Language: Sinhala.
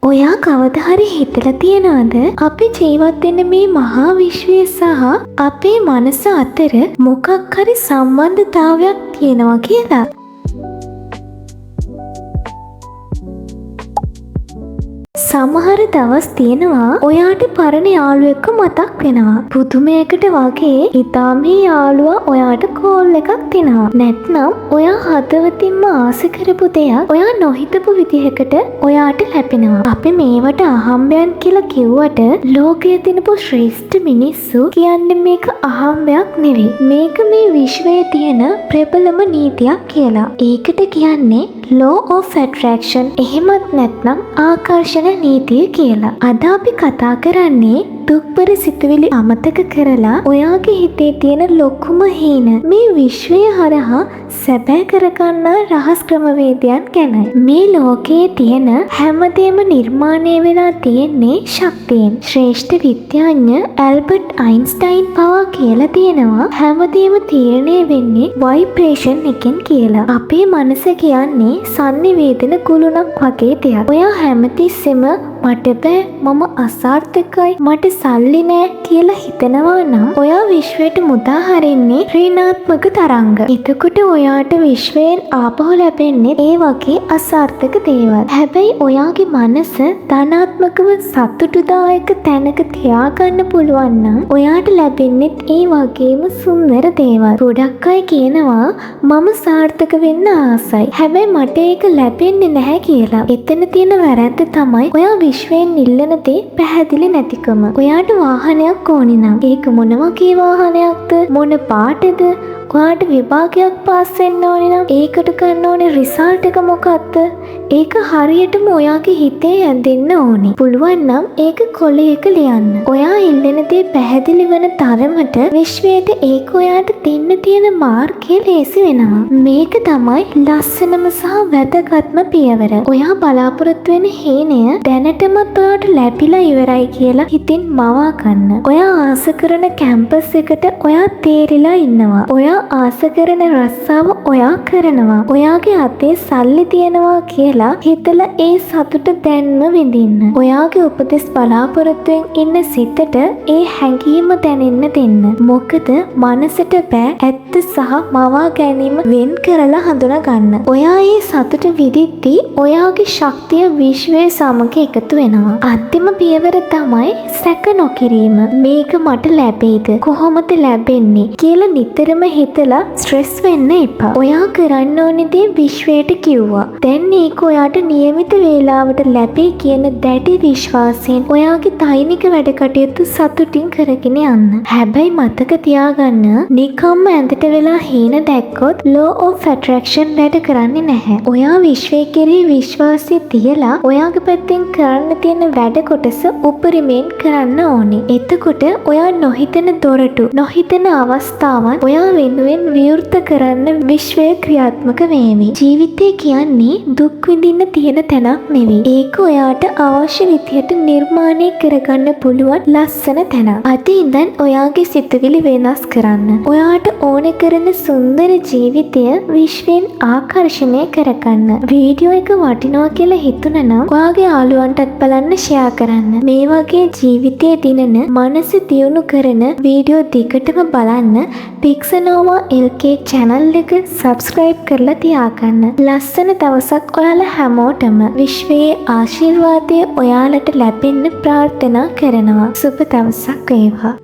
ඔයා කවදා හරි හිතලා තියනවද අපි ජීවත් වෙන මේ මහා විශ්වය සහ අපේ මනස අතර මොකක් හරි සම්බන්ධතාවයක් තියෙනවා කියලා? සමහර දවස් තියෙනවා ඔයාට පරණ යාළුවෙක්ව මතක් වෙනවා. පුදුමයකට වගේ හිතාම මේ යාළුවා ඔයාට කෝල් එකක් දෙනවා. නැත්නම් ඔයා හදවතින්ම ආස කරපු දෙයක් ඔයා නොහිතපු විදිහකට ඔයාට ලැබෙනවා. අපි මේවට අහම්බයන් කියලා කිව්වට ලෝකයේ තිනපු ශ්‍රේෂ්ඨ මිනිස්සු කියන්නේ මේක අහම්බයක් නෙවෙයි. මේක මේ විශ්වයේ තියෙන ප්‍රබලම නීතියක් කියලා. ඒකට කියන්නේ law of attraction එහෙමත් නැත්නම් ආකර්ෂණ නීතිය කියලා. අද අපි කතා කරන්නේ දුක්බර සිතුවිලි අමතක කරලා ඔයාගේ හිතේ තියෙන ලොකුම හීන මේ විශ්වය හරහා සැබෑ කරගන්න රහස් ක්‍රමවේදයන් ගැනයි. මේ ලෝකයේ තියෙන හැමදේම නිර්මාණය වෙලා තියෙන්නේ ශක්තියෙන්. ශ්‍රේෂ්ඨ විද්‍යාඥ ඇල්බර්ට් අයින්ස්ටයින් පවා කියලා තියෙනවා හැමදේම තීරණය වෙන්නේ වයිබ්‍රේෂන් එකෙන් කියලා. අපේ මනස කියන්නේ සංනිවේදන කුළුණක් වගේ දෙයක්. ඔයා හැමතිස්සෙම මට බෑ, මම අසාර්ථකයි, මට සල්ලි නෑ කියලා හිතනවා නම් ඔයා විශ්වයට මුදා හරින්නේ ඍණාත්මක තරංග. එතකොට ඔයාට විශ්වයෙන් ආපහු ලැබෙන්නේ ඒ වගේ අසාර්ථක දේවල්. හැබැයි ඔයාගේ මනස ධනාත්මකව සතුටුදායක තැනක තියාගන්න පුළුවන් නම් ඔයාට ලැබෙන්නේත් ඒ වගේම සුන්දර දේවල්. ගොඩක් අය කියනවා මම සාර්ථක වෙන්න ආසයි. හැබැයි මට ඒක ලැබෙන්නේ නැහැ කියලා. එතන තියෙන වැරද්ද තමයි ඔයා විශ්වයෙන් ඉල්ලන දේ පැහැදිලි නැතිකම. ඔයාට වාහනයක් ඕනි නම් ඒක මොන වගේ වාහනයක්ද? මොන පාටද? ඔයාට විභාගයක් පාස් වෙන්න ඕනි නම් ඒකට ගන්න ඕනේ රිසල්ට් එක මොකක්ද? ඒක හරියටම ඔයාගේ හිතේ ඇඳෙන්න ඕනි. පුළුවන් නම් ඒක කොලයක ලියන්න. ඔයා ඉල්ලන දේ පැහැදිලි වෙන තරමට විශ්වයට ඒක ඔයාට දෙන්න තියෙන මාර්ගය ලේසි වෙනවා. මේක තමයි ලස්සනම සහ වැදගත්ම පියවර. ඔයා බලාපොරොත්තු වෙන හේනය දැනටමත් ඔයාට ලැබිලා ඉවරයි කියලා හිතින් මවා ගන්න. ඔයා ආස කරන කැම්පස් එකට ඔයා තේරිලා ඉන්නවා. ඔයා ආස කරන රස්සාව ඔයා කරනවා. ඔයාගේ අතේ සල්ලි තියෙනවා කියලා හිතලා ඒ සතුට දැන්ම විඳින්න. ඔයාගේ උපදෙස් බලාපොරොත්තුෙන් ඉන්න සිතට ඒ හැඟීම දැනෙන්න දෙන්න. මොකද මනසට බෑ ඇත්ත සහ මවා ගැනීම වෙන් කරලා හඳුනා ගන්න. ඔයා ඒ සතුට විඳිද්දී ඔයාගේ ශක්තිය විශ්වයේ සමග එකතු වෙනවා. අන්තිම පියවර තමයි සැක නොකිරීම. මේක මට ලැබෙයිද? කොහොමද ලැබෙන්නේ කියලා නිතරම හිතලා ස්ට්‍රෙස් වෙන්න එපා. ඔයා කරන්න ඕනේ දේ විශ්වයට කිව්වා. දැන් ඒක ඔයාට નિયમિત වේලාවට ලැබේ කියන දැඩි විශ්වාසයෙන් ඔයාගේ දෛනික වැඩ කටයුතු සතුටින් කරගෙන යන්න. හැබැයි මතක තියාගන්න නිකම්ම ඇඳට වෙලා හීන දැක්කොත් law of attraction වැඩ කරන්නේ නැහැ. ඔයා විශ්වය කෙරෙහි විශ්වාසය තියලා ඔයාගේ පැත්තෙන් කරන්න තියෙන වැඩ කොටස උපරිමයෙන් කරන්න ඕනේ. එතකොට ඔයා නොහිතන දොරටු, නොහිතන අවස්ථාවන් ඔයා වෙනුවෙන් විවෘත කරන්න විශ්වය ක්‍රියාත්මක වේවි. ජීවිතය කියන්නේ දුක් විඳින්න තියෙන තැනක් නෙවෙයි. ඒක ඔයාට අවශ්‍ය විදිහට නිර්මාණය කරගන්න පුළුවන් ලස්සන තැනක්. අද ඉඳන් ඔයාගේ සිතුවිලි වෙනස් කරන්න. ඔයාට ඕන කරන සුන්දර ජීවිතය විශ්වයෙන් ආකර්ෂණය කරගන්න. වීඩියෝ එක වටිනවා කියලා හිතුණා නම් ඔයාගේ යාළුවන්ටත් බලන්න ෂෙයා කරන්න. මේ වගේ ජීවිතයේ දිනන මනස දියුණු කරන වීඩියෝ දිගටම බලන්න පික්සනෝවා LK channel එක subscribe කරලා තියාගන්න. ලස්සන දවසක් ඔයාලා හැමෝටම විශ්වයේ ආශිර්වාදය ඔයාලට ලැබෙන්න ප්‍රාර්ථනා කරනවා. සුබ දවසක් වේවා.